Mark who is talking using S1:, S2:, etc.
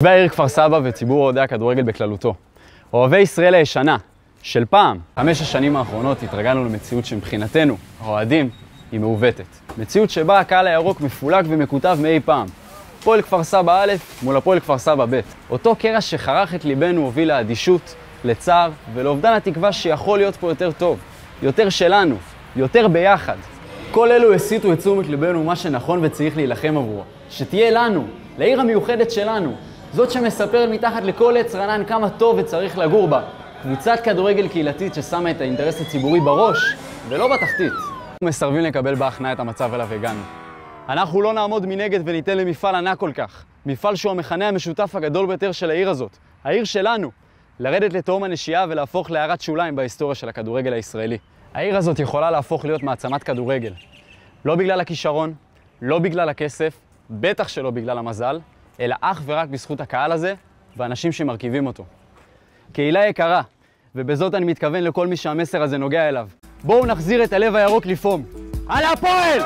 S1: תושבי העיר כפר סבא וציבור אוהדי הכדורגל בכללותו. אוהבי ישראל הישנה, של פעם. 5 השנים האחרונות התרגלנו למציאות שמבחינתנו, האוהדים, היא מעוותת. מציאות שבה הקהל הירוק מפולג ומקוטב מאי פעם. הפועל כפר סבא א' מול הפועל כפר סבא ב'. אותו קרע שחרך את ליבנו הוביל לאדישות, לצער ולאובדן התקווה שיכול להיות פה יותר טוב. יותר שלנו, יותר ביחד. כל אלו הסיטו את תשומת ליבנו מה שנכון וצריך להילחם עבורו. שתהיה לנו, לעיר המיוחדת שלנו. זאת שמספרת מתחת לכל עץ רענן כמה טוב וצריך לגור בה. קבוצת כדורגל קהילתית ששמה את האינטרס הציבורי בראש ולא בתחתית. אנחנו מסרבים לקבל בהכנעה את המצב אליו הגענו. אנחנו לא נעמוד מנגד וניתן למפעל ענק כל כך. מפעל שהוא המכנה המשותף הגדול ביותר של העיר הזאת. העיר שלנו. לרדת לתהום הנשייה ולהפוך להערת שוליים בהיסטוריה של הכדורגל הישראלי. העיר הזאת יכולה להפוך להיות מעצמת כדורגל. לא בגלל הכישרון, לא בגלל הכסף, בטח שלא בגלל המזל, אלא אך ורק בזכות הקהל הזה ואנשים שמרכיבים אותו. קהילה יקרה, ובזאת אני מתכוון לכל מי שהמסר הזה נוגע אליו. בואו נחזיר את הלב הירוק לפעום. על הפועל!